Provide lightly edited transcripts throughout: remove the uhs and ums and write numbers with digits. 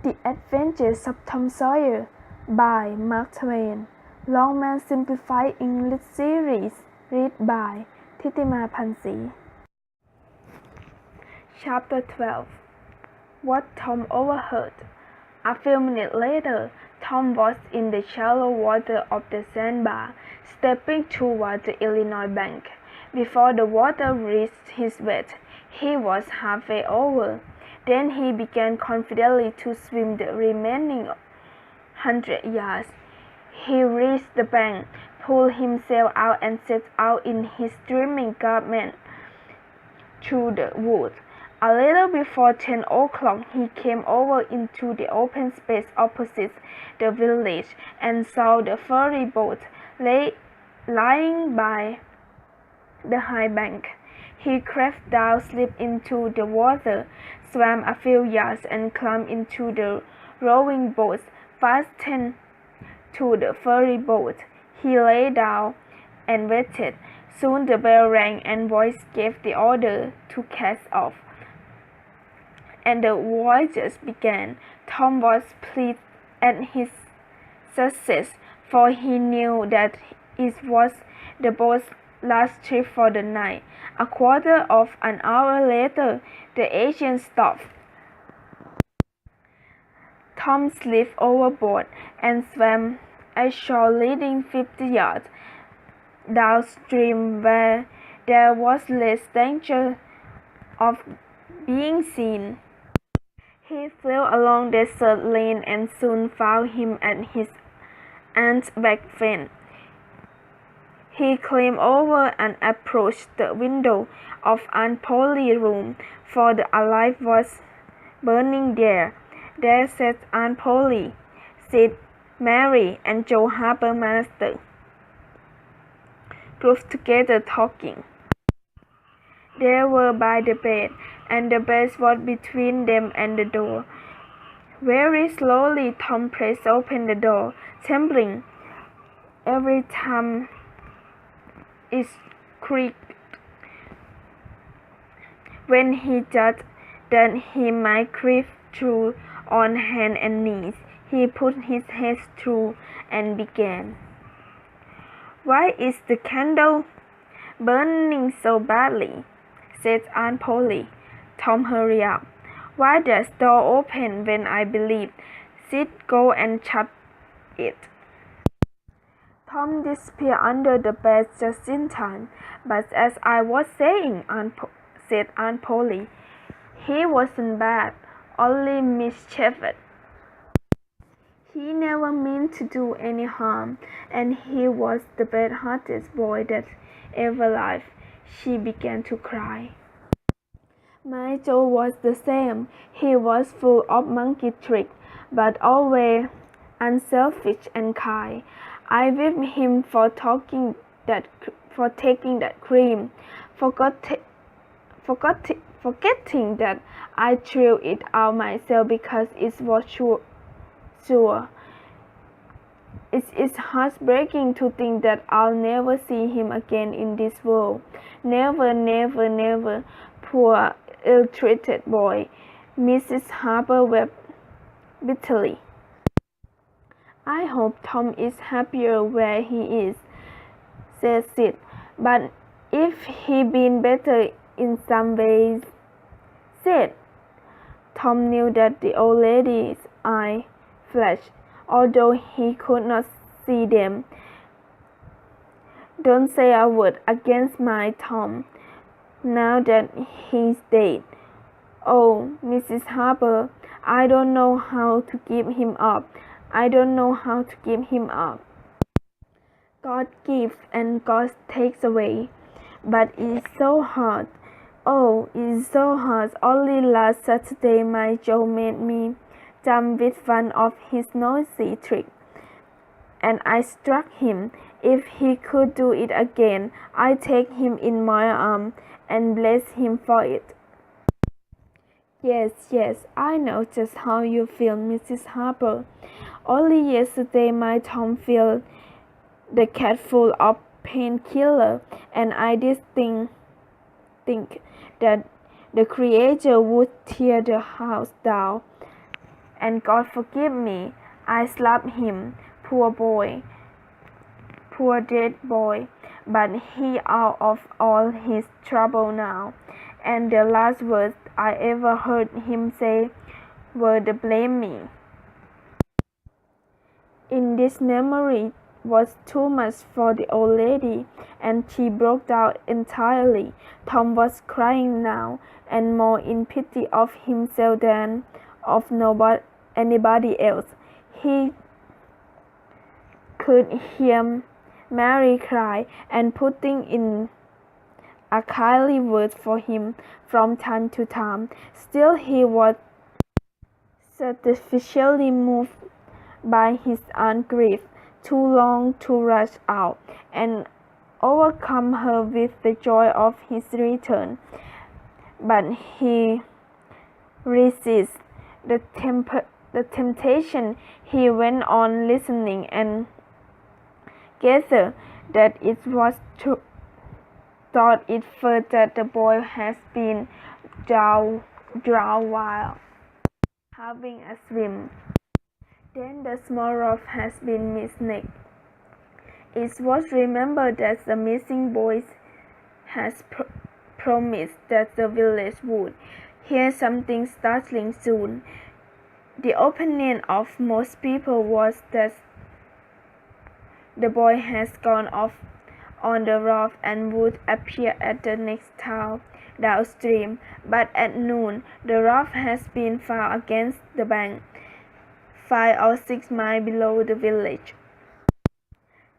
The Adventures of Tom Sawyer by Mark Twain. Longman Simplified English Series. Read by Thitima Phansri. Chapter 12. What Tom Overheard. A few minutes later, Tom was in the shallow water of the sandbar, stepping toward the Illinois bank. Before the water reached his waist, he was halfway over. Then he began confidently to swim the remaining 100 yards. He reached the bank, pulled himself out, and set out in his streaming garment through the woods. A little before 10 o'clock, he came over into the open space opposite the village and saw the ferry boat lying by the high bank. He crept down, slipped into the water, swam a few yards, and climbed into the rowing boat fastened to the ferry boat. He lay down and waited. Soon the bell rang, and voice gave the order to cast off, and the voyages began. Tom was pleased at his success, for he knew that it was the boat's last trip for the night. A quarter of an hour later, the agent stopped. Tom slipped overboard and swam ashore, leading 50 yards downstream, where there was less danger of being seen. He flew along the desert lane and soon found him at his aunt's back fence. He climbed over and approached the window of Aunt Polly's room, for the light was burning there. There sat Aunt Polly, Sid, Mary, and Joe Harper Master, grouped together talking. They were by the bed, and the bed was between them and the door. Very slowly Tom pressed open the door, trembling every time it creaked. When he thought that he might creep through on hands and knees, he put his head through and began. "Why is the candle burning so badly?" said Aunt Polly. Tom hurried up. "Why does the door open when I believe? Sid, go and shut it." Tom disappeared under the bed just in time. "But as I was saying," said Aunt Polly, "he wasn't bad, only mischievous. He never meant to do any harm, and he was the best-hearted boy that ever lived." She began to cry. "My Joe was the same. He was full of monkey tricks, but always unselfish and kind. I whipped him for taking that cream, forgetting that I threw it out myself because it was sure. It's heartbreaking to think that I'll never see him again in this world. Never, never, never. Poor, ill-treated boy." Mrs. Harper wept bitterly. "I hope Tom is happier where he is," said Sid. "But if he'd been better in some ways," said Tom, knew that the old lady's eye flashed, although he could not see them. "Don't say a word against my Tom, now that he's dead. Oh, Mrs. Harper, I don't know how to give him up. I don't know how to give him up. God gives and God takes away. But it's so hard. Oh, it's so hard. Only last Saturday my Joe made me jump with one of his noisy tricks, and I struck him. If he could do it again, I'd take him in my arms and bless him for it." Yes, I know just how you feel, Mrs. Harper. Only yesterday my Tom filled the cat full of painkiller, and I did think that the Creator would tear the house down and God forgive me, I slapped him, poor boy, poor dead boy, but he out of all his trouble now, and the last words I ever heard him say were to blame me. In this memory was too much for the old lady, and she broke down entirely. Tom was crying now, and more in pity of himself than of anybody else. He could hear Mary cry, and putting in a kindly word for him from time to time. Still he was sufficiently moved by his aunt's grief too long to rush out and overcome her with the joy of his return. But he resisted the temptation. He went on listening and gathered that it was true. Thought it first that the boy has been drowned while having a swim. Then the small raft has been missing. It was remembered that the missing boy has promised that the village would hear something startling soon. The opinion of most people was that the boy has gone off on the raft and would appear at the next town downstream, but at noon the raft has been found against the bank, 5 or 6 miles below the village.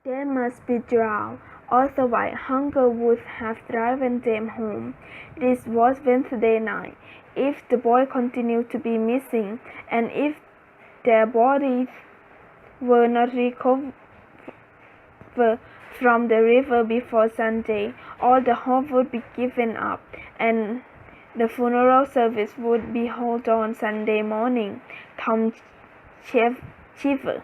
They must be drowned, otherwise hunger would have driven them home. This was Wednesday night. If the boy continued to be missing, and if their bodies were not recovered from the river before Sunday, all the hope would be given up, and the funeral service would be held on Sunday morning. Tom shivered.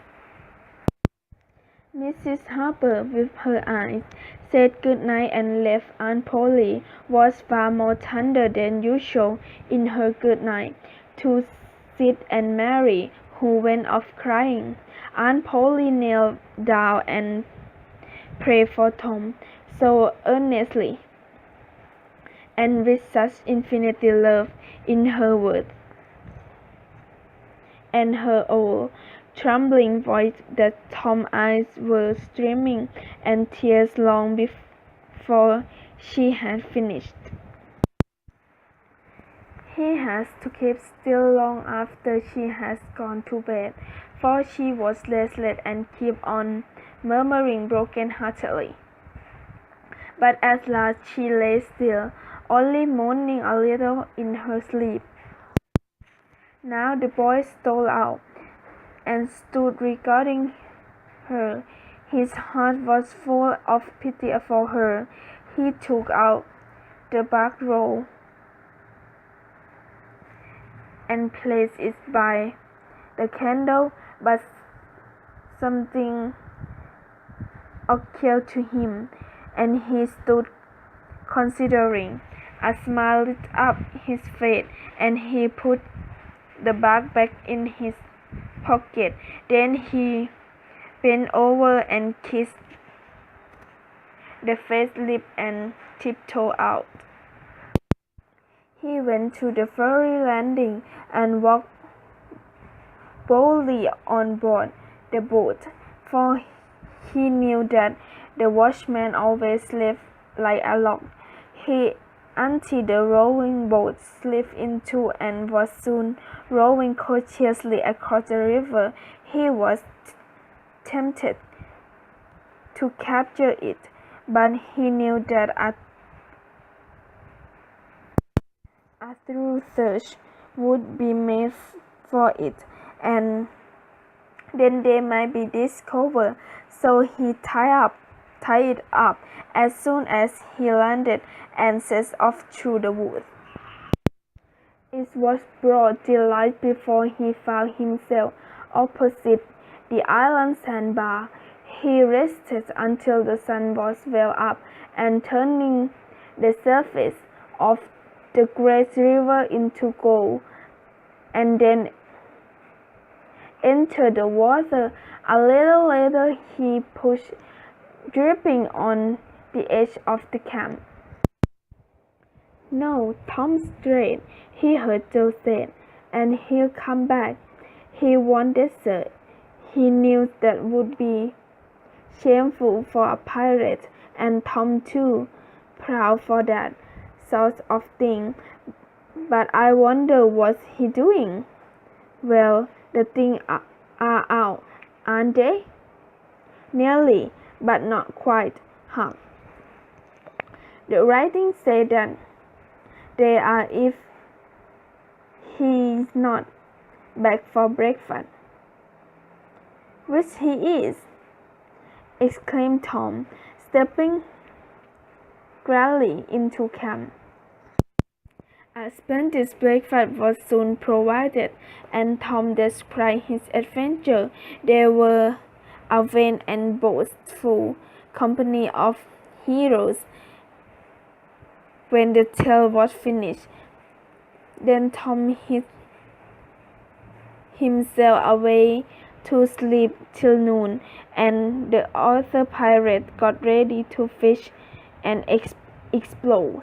Mrs. Harper, with her eyes, said good night and left. Aunt Polly was far more tender than usual in her good night to Sid and Mary, who went off crying. Aunt Polly knelt down and prayed for Tom so earnestly, and with such infinite love in her words and her old trembling voice that Tom's eyes were streaming and tears long before she had finished. He has to keep still long after she has gone to bed, for she was restless and kept on murmuring broken-heartedly. But at last she lay still, only moaning a little in her sleep. Now the boy stole out and stood regarding her. His heart was full of pity for her. He took out the back roll and placed it by the candle, but something occurred to him, and he stood considering. A smile lit up his face, and he put the bag back in his pocket. Then he bent over and kissed the face, lip, and tiptoed out. He went to the ferry landing and walked boldly on board the boat, for he knew that the watchman always slept like a log. He until the rowing boat slipped into and was soon rowing cautiously across the river. He was tempted to capture it, but he knew that a thorough search would be made for it, and then they might be discovered. So he tied it up as soon as he landed and set off through the woods. It was broad daylight before he found himself opposite the island sandbar. He rested until the sun was well up and turning the surface of the great river into gold, and then entered the water. A little later he pushed, dripping on the edge of the camp. "No, Tom's straight," he heard Joe say, "and he'll come back. He won't desert." He knew that would be shameful for a pirate, and Tom too proud for that sort of thing. But I wonder what's he doing? "Well, the things are out, aren't they?" "Nearly, but not quite, Huck. The writing said that they are if he's not back for breakfast." "Which he is!" exclaimed Tom, stepping grandly into camp. A splendid breakfast was soon provided, and Tom described his adventure. They were a vain and boastful company of heroes. When the tale was finished, then Tom hid himself away to sleep till noon, and the other pirates got ready to fish and explore.